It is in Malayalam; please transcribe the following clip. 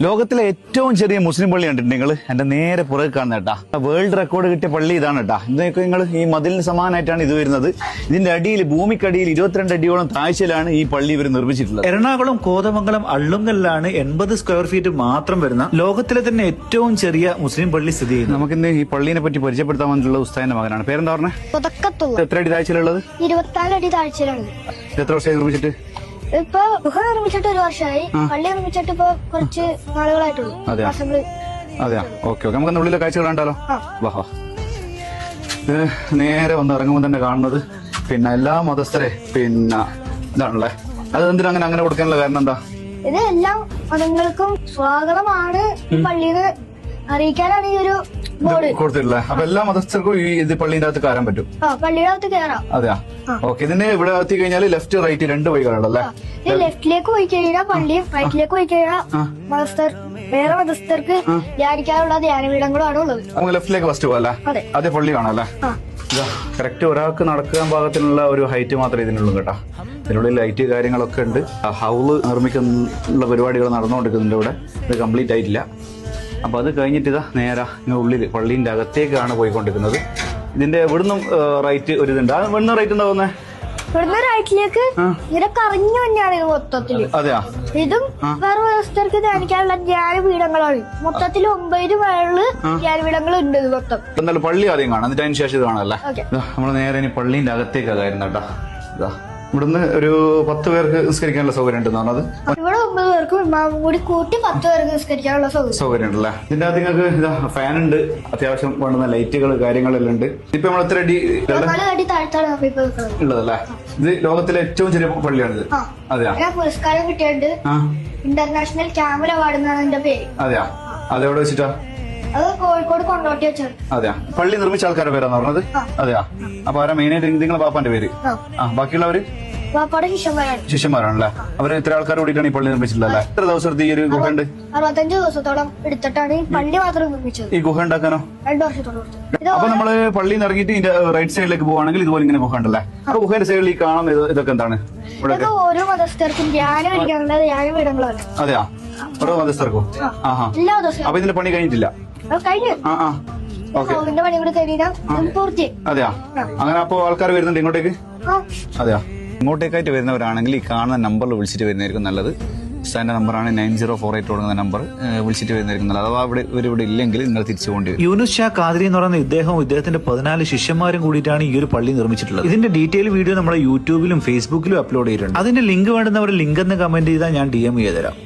ലോകത്തിലെ ഏറ്റവും ചെറിയ മുസ്ലിം പള്ളി കണ്ടിട്ടുണ്ട് നിങ്ങൾ എന്റെ നേരെ പുറകെ കാണുന്ന കേട്ടാ. വേൾഡ് റെക്കോർഡ് കിട്ടിയ പള്ളി ഇതാണ് കേട്ടാ. ഇതൊക്കെ നിങ്ങൾ ഈ മതിലിന് സമാനമായിട്ടാണ് ഇത് വരുന്നത്. ഇതിന്റെ അടിയിൽ ഭൂമിക്കടിയിൽ 22 അടിയോളം താഴ്ചയിലാണ് ഈ പള്ളി ഇവർ നിർമ്മിച്ചിട്ടുള്ളത്. എറണാകുളം കോതമംഗലം അള്ളുങ്കലിലാണ് 80 സ്ക്വയർ ഫീറ്റ് മാത്രം വരുന്ന ലോകത്തിലെ തന്നെ ഏറ്റവും ചെറിയ മുസ്ലിം പള്ളി സ്ഥിതി ചെയ്യുന്നത്. നമുക്കിന്ന് ഈ പള്ളിനെ പറ്റി പരിചയപ്പെടുത്താൻ വേണ്ടിയുള്ള ഉസ്താദിന്റെ മകനാണ്. പേരെന്താ പറഞ്ഞത്? എത്ര അടി താഴ്ചയിലുള്ളത്? 24 അടി താഴ്ചയിലാണ്. എത്ര വർഷമായി നിർമ്മിച്ചിട്ട്? ഇപ്പൊ ഗുഹ നിർമ്മിച്ചിട്ട് 1 വർഷമായി. പള്ളി നിർമ്മിച്ചിട്ട് ഇപ്പൊ കുറച്ച് നാളുകളായിട്ടുള്ളൂ. അതെയാ, ഓക്കെ ഓക്കെ. നമുക്ക് ഉള്ളിലെ കാഴ്ചകൾ കണ്ടാലോ? വാ. നേരെ വന്ന് ഇറങ്ങുമ്പോൾ തന്നെ കാണുന്നത് പിന്നെ എല്ലാ മതസ്ഥരെ പിന്നെ ഇതാണല്ലേ. അത് എന്തിനാ അങ്ങനെ കൊടുക്കാനുള്ള കാരണം എന്താ? ഇത് എല്ലാ മതങ്ങൾക്കും സ്വാഗതമാണ് ഈ പള്ളിയിൽ അറിയിക്കാനാണ് ഈ ഒരു ബോർഡ് കൊടുത്തിട്ടില്ലേ? അപ്പൊ എല്ലാ മതസ്ഥർക്കും ഈ ഇത് പള്ളിന്റെ അകത്ത് കയറാൻ പറ്റും. പള്ളിയുടെ അകത്ത് കയറാം. അതെയാ, ഓക്കെ. ഇതിന് ഇവിടെ എത്തി കഴിഞ്ഞാൽ ലെഫ്റ്റ് റൈറ്റ് 2 വഴികളുണ്ടല്ലേ? ലെഫ്റ്റിലേക്ക് പോയി കഴിഞ്ഞാൽ പള്ളിയും റൈറ്റിലേക്ക് പോയി കഴിഞ്ഞാൽ മതസ്ഥർ വേറെ മതസ്ഥർക്ക് ധ്യാനിക്കാനുള്ള ധ്യാനപീഠങ്ങളുമാണ് ഉള്ളത്. നമുക്ക് ലെഫ്റ്റിലേക്ക് ഫസ്റ്റ് പോകല്ലേ? അതേ പള്ളി കാണാല്ലേ? കറക്റ്റ് ഒരാൾക്ക് നടക്കാൻ പാകത്തിനുള്ള ഒരു ഹൈറ്റ് മാത്രമേ ഇതിനുള്ളൂ കേട്ടോ. ഇതിനുള്ളിൽ ലൈറ്റ് കാര്യങ്ങളൊക്കെ ഉണ്ട്. ഹൗള് നിർമ്മിക്കുന്ന പരിപാടികൾ നടന്നുകൊണ്ടിരിക്കുന്നുണ്ട് ഇവിടെ. ഇത് കംപ്ലീറ്റ് ആയിട്ടില്ല. അപ്പൊ അത് കഴിഞ്ഞിട്ട് ഇതാ നേരെ ഉള്ളിൽ പള്ളീന്റെ അകത്തേക്കാണ് പോയിക്കൊണ്ടിരിക്കുന്നത്. ഇതിന്റെ ഇവിടുന്നും റൈറ്റ് ഒരു ഇതുണ്ട്. ഇവിടുന്ന് റൈറ്റ് എന്താ പോകുന്നത്? ഇവിടുന്ന് റൈറ്റിലേക്ക് ഇങ്ങനെ കറങ്ങി തന്നെയാണ് ഇത് മൊത്തത്തില്. അതെയാ, ഇതും വേറെ വ്യവസ്ഥർക്ക് ധ്യാനിക്കാനുള്ള ധ്യാനപീഠങ്ങളാണ്. മൊത്തത്തിൽ 9 മേളില് ധ്യാനപീഠങ്ങൾ ഉണ്ട് ഇത് മൊത്തം. എന്തായാലും പള്ളി ആദ്യം കാണാം, എന്നിട്ട് അതിന് ശേഷം ഇത് കാണാമല്ലേ? നമ്മള് നേരെ ഇനി പള്ളീന്റെ അകത്തേക്കാ കയറുന്ന കേട്ടാ. ഇതാ ഇവിടുന്ന് ഒരു 10 പേർക്ക് നിസ്കരിക്കാനുള്ള സൗകര്യം ഉണ്ടെന്ന് പറഞ്ഞത്. ഇവിടെ 9 പേർക്കും ഇമാമും കൂടി കൂട്ടി 10 പേർക്ക് നിസ്കരിക്കാനുള്ള സൗകര്യം ഉണ്ടല്ലേ? ഇതിന്റെ അകത്ത് നിങ്ങൾക്ക് ഇതാ ഫാൻ ഉണ്ട്, അത്യാവശ്യം വേണ്ടുന്ന ലൈറ്റുകൾ കാര്യങ്ങളെല്ലാം ഉണ്ട്. ഇപ്പൊ നമ്മൾ എത്ര അടി ഉള്ളതല്ലേ? ഇത് ലോകത്തിലെ ഏറ്റവും ചെറിയ പള്ളിയാണിത്. അതെയാ, പുരസ്കാരം കിട്ടിയിട്ടുണ്ട്. ഇന്റർനാഷണൽ ക്യാമൽ അവാർഡ് എന്നാണ് എന്റെ പേര്. അതെയാ, അതെവിടെ വെച്ചിട്ടാ? അത് കോഴിക്കോട് കൊണ്ടോട്ടി വെച്ചാണ്. അതെയാ, പള്ളി നിർമ്മിച്ച ആൾക്കാരുടെ പേരാന്ന് പറഞ്ഞത്? അതെയാ. അപ്പൊ ആരാ മെയിനായിട്ട്? നിങ്ങളെ പാപ്പാന്റെ പേര്? ബാക്കിയുള്ളവര് ശിഷ്യന്മാരാണല്ലേ? അവര് ഇത്ര ആൾക്കാർ കൂടിയിട്ടാണ് ഈ പള്ളി നിർമ്മിച്ചിട്ടുള്ളത്. എത്ര ദിവസത്തെ ഈ ഒരു ഗുഹ ഉണ്ട്? 65 ദിവസത്തോളം എടുത്തിട്ടാണ് ഈ പള്ളി മാത്രം നിർമ്മിച്ചത്. ഈ ഗുഹ ഉണ്ടാക്കാനോ? 2 വർഷത്തോളം. അപ്പൊ നമ്മള് പള്ളിയിൽ നിന്ന് ഇറങ്ങിയിട്ട് ഇതിന്റെ റൈറ്റ് സൈഡിലേക്ക് പോവാണെങ്കിൽ ഇതുപോലെ ഇങ്ങനെ ഗുഹ ഉണ്ടല്ലേ? അപ്പൊ ഗുഹയുടെ സൈഡിൽ ഈ കാണുന്ന ഇതൊക്കെ എന്താണ്? ഓരോ മതസ്ഥർക്കും ധ്യാനം കഴിക്കാനുള്ള ധ്യാനപീഠങ്ങളാണ്. അതെയാ, ഓരോ മതസ്ഥർക്കും. എല്ലാ ദിവസവും. അപ്പൊ ഇതിന്റെ പണി കഴിഞ്ഞിട്ടില്ല? കഴിഞ്ഞു. പണി കൂടി കഴിഞ്ഞാൽ പൂർത്തി. അതെയാ, അങ്ങനെ അപ്പൊ ആൾക്കാർ വരുന്നുണ്ട് ഇങ്ങോട്ടേക്ക്? അതെയാ, ഇങ്ങോട്ടേക്കായിട്ട് വരുന്നവരാണെങ്കിൽ ഈ കാണുന്ന നമ്പറിൽ വിളിച്ചിട്ട് വരുന്നതായിരിക്കും നല്ലത്. ഉസ്താദിന്റെ നമ്പറാണ് 9048 തുടങ്ങുന്ന നമ്പർ. വിളിച്ചിട്ട് വരുന്നതായിരിക്കും നല്ലത്. അഥവാ ഇവിടെ ഇല്ലെങ്കിൽ നിങ്ങൾ തിരിച്ചു കൊണ്ടുവരും. യൂനുസ് ഷാ ഖാദ്രി എന്ന് പറയുന്ന ഇദ്ദേഹവും ഇദ്ദേഹത്തിന്റെ 14 ശിഷ്യന്മാരും കൂടിയിട്ടാണ് ഈ ഒരു പള്ളി നിർമ്മിച്ചിട്ടുള്ളത്. ഇതിന്റെ ഡീറ്റെയിൽ വീഡിയോ നമ്മുടെ യൂട്യൂബിലും ഫേസ്ബുക്കിലും അപ്ലോഡ് ചെയ്തിട്ടുണ്ട്. അതിന്റെ ലിങ്ക് വേണ്ടുന്നവർ ലിങ്ക് എന്ന് കമന്റ് ചെയ്താൽ ഞാൻ DM ചെയ്തുതരാം.